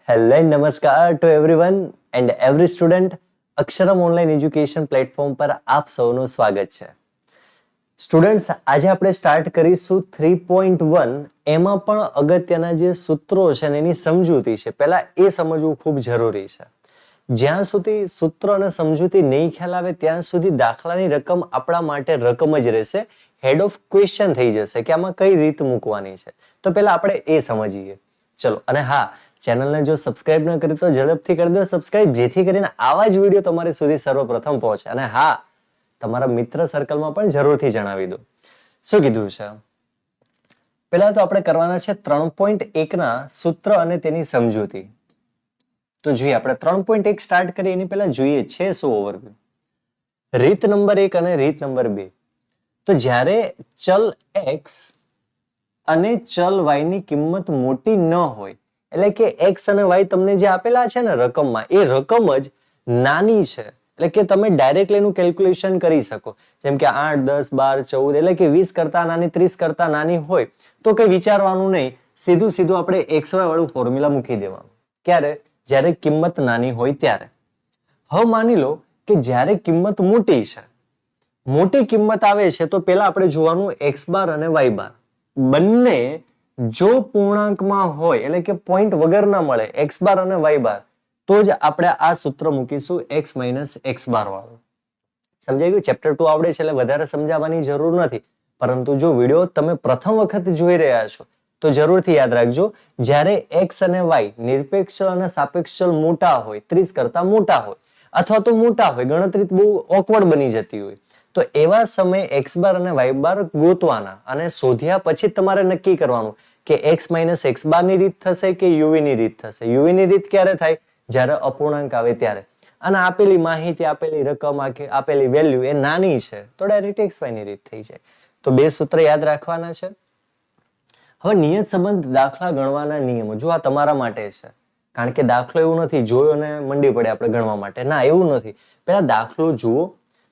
Hello and namaskar to everyone and every student. Aksharam online education platform પર આપ સૌનું સ્વાગત છે. સ્ટુડન્ટ્સ, આજે આપણે સ્ટાર્ટ કરીશું 3.1. એમાં પણ અગત્યના જે સૂત્રો છે એની સમજૂતી છે, પહેલા એ સમજવું ખૂબ જરૂરી છે. જ્યાં સુધી સૂત્ર અને સમજૂતી નહીં ખ્યાલ આવે ત્યાં સુધી દાખલાની રકમ આપણા માટે રકમ જ રહેશે, હેડ ઓફ ક્વેશ્ચન થઈ જશે કે આમાં કઈ રીત મૂકવાની છે. તો પહેલા આપણે એ સમજીએ. ચલો, અને હા, ચેનલને જો સબસ્ક્રાઇબ ન કરી તો ઝડપથી કરી દો સબસ્ક્રાઇબ, જેથી કરીને આવા જ વિડીયો તમારી સુધી સર્વપ્રથમ પહોંચે. અને હા, તમારા મિત્ર સર્કલમાં પણ જરૂરથી જણાવી દો. શું કીધું છે? પહેલા તો આપણે કરવાના છે 3.1 ના સૂત્ર અને તેની સમજૂતી. તો જોઈએ, આપણે 3.1 સ્ટાર્ટ કરીએ એની પહેલા જોઈએ છે શું ઓવરવ્યુ. રીત નંબર 1 અને રીત નંબર 2. તો જ્યારે ચલ x અને ચલ y ની કિંમત મોટી ન હોય, એટલે કે x અને y તમને જે આપેલા છે ને રકમમાં, એ રકમ જ નાની છે, એટલે કે તમે ડાયરેક્ટ એનું કેલ્ક્યુલેશન કરી શકો. જેમ કે 8, 10, 12, 14, એટલે કે 20 કરતા નાની, 30 કરતા નાની હોય તો કઈ વિચારવાનું નહીં, સીધું આપણે xy વાળું ફોર્મ્યુલા મૂકી દેવાનું. ક્યારે? જ્યારે કિંમત નાની હોય ત્યારે. હવે માની લો કે જ્યારે કિંમત મોટી છે, મોટી કિંમત આવે છે, તો પહેલા આપણે જોવાનું x બાર અને y બાર બંને જો પૂર્ણાંકમાં હોય, એટલે કે પોઈન્ટ વગરના મળે x બાર અને y બાર, તો જ આપણે આ સૂત્ર મૂકીશું x માઇનસ x બાર વાળું. સમજાઈ ગયું? ચેપ્ટર 2 આવડે છે એટલે વધારે સમજાવવાની જરૂર નથી, પરંતુ જો વિડીયો તમે પ્રથમ વખત જોઈ રહ્યા છો તો જરૂરથી યાદ રાખજો, જ્યારે x અને y નિરપેક્ષ અને સાપેક્ષ મોટા હોય, 30 કરતા મોટા હોય, અથવા તો મોટા હોય, ગણતરી બહુ ઓકવર્ડ બની જતી હોય, તો એવા સમયે x બાર અને y બાર ગોતવાના અને શોધ્યા પછી તમારે નક્કી કરવાનું કે x માઇનસ x બાર ની રીત થશે કે યુવી ની રીત થશે. યુવી ની રીત ક્યારે થાય? જ્યારે અપૂર્ણાંક આવે ત્યારે. અને આપેલી માહિતી, આપેલી રકમ, આપેલી વેલ્યુ એ નાની છે તો ડાયરેક્ટ xy ની રીત થઈ જાય. તો બે સૂત્ર યાદ રાખવાના છે. હવે નિયત સંબંધ દાખલા ગણવાના નિયમો, જો આ તમારા માટે છે, કારણ કે દાખલો એવું નથી જોયો ને મંડી પડે આપણે ગણવા માટે. ના, એવું નથી. પહેલા દાખલો જુઓ,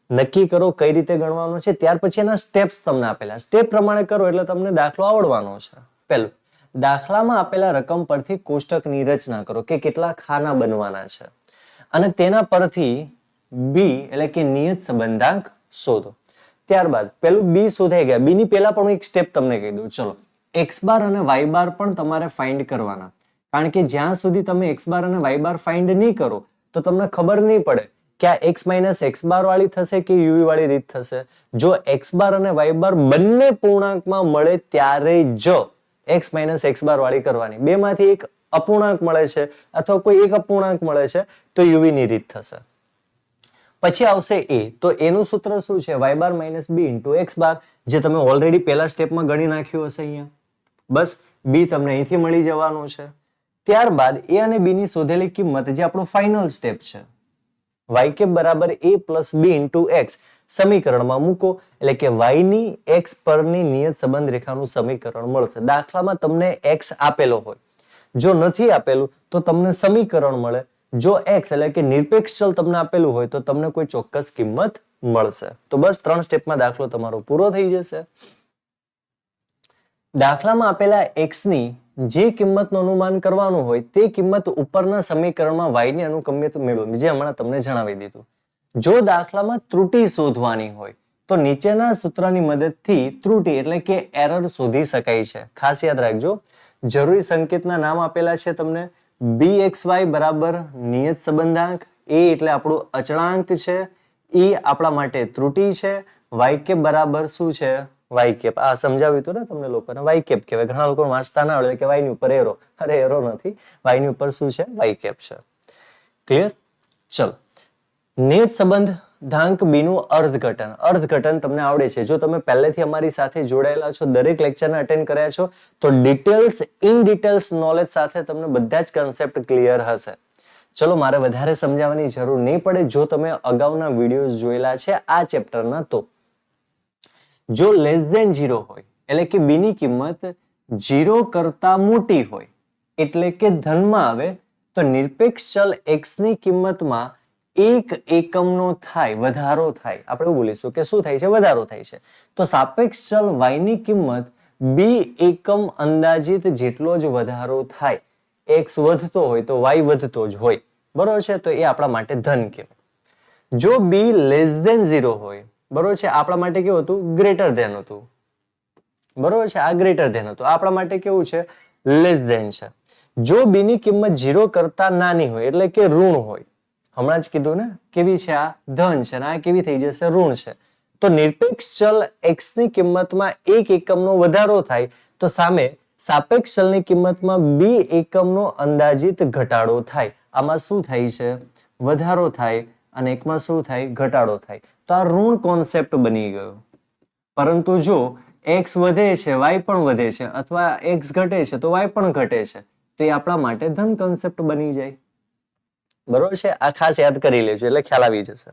નક્કી કરો કઈ રીતે ગણવાનો છે, ત્યાર પછી એના સ્ટેપ્સ તમને આપેલા, સ્ટેપ પ્રમાણે કરો એટલે તમને દાખલો આવડવાનો છે. પહેલું, દાખલામાં આપેલા રકમ પરથી કોષ્ટકની રચના કરો કે કેટલા ખાના બનવાના છે, અને તેના પરથી બી એટલે કે નિયત સંબંધાંક શોધો. ત્યારબાદ પેલું બી શોધાઈ ગયા, બી ની પહેલા પણ એક સ્ટેપ તમને કહી દઉં. ચલો, x બાર અને y બાર પણ તમારે ફાઇન્ડ કરવાના, કારણ કે જ્યાં સુધી તમે x બાર અને y બાર ફાઇન્ડ નહીં કરો તો તમને ખબર નહીં પડે કે આ x માઇનસ x બાર વાળી થશે કે યુવી વાળી રીત થશે. જો x બાર અને y બાર બંને પૂર્ણાંકમાં મળે ત્યારે જ x માઇનસ x બાર વાળી કરવાની. બે માંથી એક અપૂર્ણાંક મળે છે અથવા કોઈ એક અપૂર્ણાંક મળે છે તો યુવી ની રીત થશે. પછી આવશે a, તો એનું સૂત્ર શું છે? y bar minus b into x બાર, જે તમે ઓલરેડી પહેલા સ્ટેપમાં ગણી નાખ્યું હશે અહીંયા. બસ b તમને અહીંથી મળી જવાનું છે. ત્યારબાદ a અને b ની શોધેલી કિંમત, જે આપણો ફાઇનલ સ્ટેપ છે, y કેપ બરાબર a plus b into x સમીકરણમાં મૂકો, એટલે કે y ની x પરની નિયત સંબંધ રેખાનું સમીકરણ મળશે. દાખલામાં તમને x આપેલો હોય, જો નથી આપેલું તો તમને સમીકરણ મળે. જો x એટલે કે નિરપેક્ષ ચલ તમને આપેલું હોય તો તમને કોઈ ચોક્કસ કિંમત મળશે. તો બસ 3 સ્ટેપમાં દાખલો તમારો પૂરો થઈ જશે. દાખલામાં આપેલા x ની જે કિંમતનું અનુમાન કરવાનું હોય તે કિંમત ઉપરના સમીકરણમાં y ની અનુક્રમ્યતા મેળવવી, જે હમણાં તમને જણાવી દીધું. જો દાખલામાં ત્રુટિ શોધવાની હોય તો નીચેના સૂત્રની મદદથી ત્રુટિ એટલે કે એરર શોધી શકાય છે. ખાસ યાદ રાખજો, જરૂરી સંકેતના નામ આપેલા છે તમને. bxy બરાબર નિયત સંબંધાંક, a એટલે આપણું અચળાંક છે, e આપણા માટે ત્રુટિ છે, y કેપ બરાબર શું છે? y cap. આ સમજાવ્યું હતું ને તમને લોકોને, y કેપ કહેવાય. ઘણા લોકો વાંચતા ના આવડે કે y ની ઉપર એરો. અરે એરો નથી, y ની ઉપર શું છે? y કેપ છે. ક્લિયર? ચલો, નિયત સંબંધાંક b નું અર્થઘટન. અર્થઘટન તમને આવડે છે. જો તમે પહેલેથી અમારી સાથે જોડાયેલા છો, દરેક લેક્ચરને અટેન્ડ કર્યા છો, તો ડિટેલ્સ, ઇન ડિટેલ્સ નોલેજ સાથે તમને બધા જ કન્સેપ્ટ ક્લિયર હશે. ચલો, મારે વધારે સમજાવવાની જરૂર નહીં પડે જો તમે અગાઉના વિડીયોઝ જોયેલા છે આ ચેપ્ટરના. તો જો લેસ ધેન 0 હોય, એટલે કે b ની કિંમત 0 કરતા મોટી હોય, એટલે કે ધનમાં આવે, તો નિરપેક્ષ ચલ x ની કિંમતમાં એક એકમનો થાય વધારો થાય. આપણે બોલીશું કે શું થાય છે? વધારો થાય છે. તો સાપેક્ષ ચલ y ની કિંમત b એકમ અંદાજિત જેટલો જ વધારો થાય x વધતો હોય તો y વધતો જ હોય, બરોબર છે, તો એ આપણા માટે ધન કહેવાય. જો b લેસ ધેન 0 હોય, બરોબર છે, આપણા માટે કેવું હતું? ગ્રેટર ધેન હતું, બરોબર છે, આ ગ્રેટર ધેન હતું, આપણા માટે કેવું છે? લેસ ધેન છે. જો b ની કિંમત 0 કરતા નાની હોય એટલે કે ઋણ હોય, હમણાં જ કીધું ને, કેવી છે આ? ધન છે, અને આ કેવી થઈ જશે? ઋણ છે. તો નિરપેક્ષ ચલ x ની કિંમતમાં 1 એકમનો વધારો થાય તો સામે સાપેક્ષ ચલની કિંમતમાં 2 એકમનો અંદાજિત ઘટાડો થાય. આમાં શું થાય છે? વધારો થાય, અને એકમાં શું થાય? ઘટાડો થાય. તો આ ઋણ કોન્સેપ્ટ બની ગયો. પરંતુ જો x વધે છે, y પણ વધે છે, અથવા x ઘટે છે તો y પણ ઘટે છે, તો એ આપણા માટે ધન કોન્સેપ્ટ બની જાય, બરોબર છે. આ ખાસ યાદ કરી લેજો એટલે ખ્યાલ આવી જશે.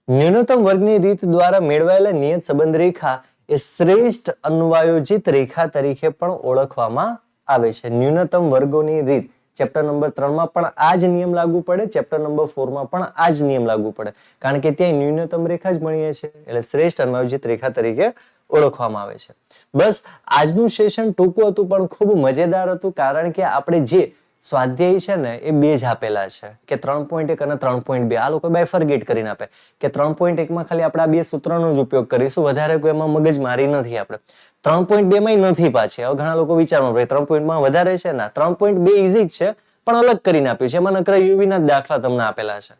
ન્યૂનતમ વર્ગની રીત દ્વારા મેળવાયેલા નિયત સંબંધ રેખા એ શ્રેષ્ઠ અન્વયોજિત રેખા તરીકે પણ ઓળખવામાં આવે છે. ન્યૂનતમ વર્ગોની રીત ચેપ્ટર નંબર 3 માં પણ આ જ નિયમ લાગુ પડે, ચેપ્ટર નંબર 4 માં પણ આ જ નિયમ લાગુ પડે, કારણ કે ત્યાં ન્યૂનતમ રેખા જ મળીએ છે, એટલે શ્રેષ્ઠ અન્વયોજિત રેખા તરીકે ઓળખવામાં આવે છે. બસ આજનું સેશન ટૂંકું હતું પણ ખૂબ મજેદાર હતું, કારણ કે આપણે જે સ્વાધ્યાય છે ને એ બે જ આપેલા છે, કે 3.1 અને 3.2. આ લોકો બાયફર્ગેટ કરીને આપે કે 3.1 માં ખાલી આપણે આ બે સૂત્રનો જ ઉપયોગ કરીશું, વધારે કોઈ એમાં મગજમારી નથી. આપણે 3.2 માં નથી પાછી. હવે ઘણા લોકો વિચારવા પડે 3 માં વધારે છે. ના, 3.2 ઈઝી જ છે, પણ અલગ કરીને આપ્યું છે. એમાં નકરા યુવી ના દાખલા તમને આપેલા છે.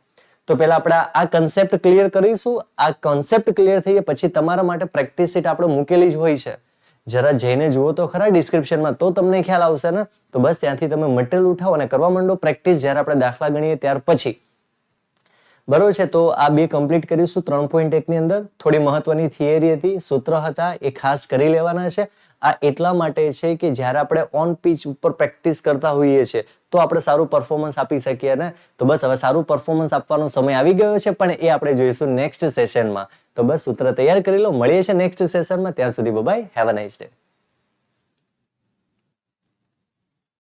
તો પહેલા આપણે આ કન્સેપ્ટ ક્લિયર કરીશું. આ કન્સેપ્ટ ક્લિયર થઈએ પછી તમારા માટે પ્રેક્ટિસ શીટ આપણે મૂકેલી જ હોય છે, જરા જઈને જુઓ તો ખરા ડિસ્ક્રિપ્શનમાં, તો તમને ખ્યાલ આવશે ને. તો બસ ત્યાંથી તમે મટીરિયલ ઉઠાવો અને કરવા માંડો પ્રેક્ટિસ, જ્યારે આપણે દાખલા ગણીએ ત્યાર પછી, બરોબર છે. તો આ બે કમ્પ્લીટ કરીશું. 3.1 ની અંદર થોડી મહત્વની થિયરી હતી, સૂત્ર હતા, એ ખાસ કરી લેવાના છે. આ એટલા માટે છે કે જ્યારે આપણે ઓન પિચ ઉપર પ્રેક્ટિસ કરતા હોઈએ છીએ તો આપણે સારું પરફોર્મન્સ આપી શકીએ ને. તો બસ હવે સારું પરફોર્મન્સ આપવાનો સમય આવી ગયો છે, પણ એ આપણે જોઈશું નેક્સ્ટ સેશનમાં. તો બસ સૂત્ર તૈયાર કરી લો, મળીએ છીએ નેક્સ્ટ સેશનમાં. ત્યાં સુધી bye, have a nice day.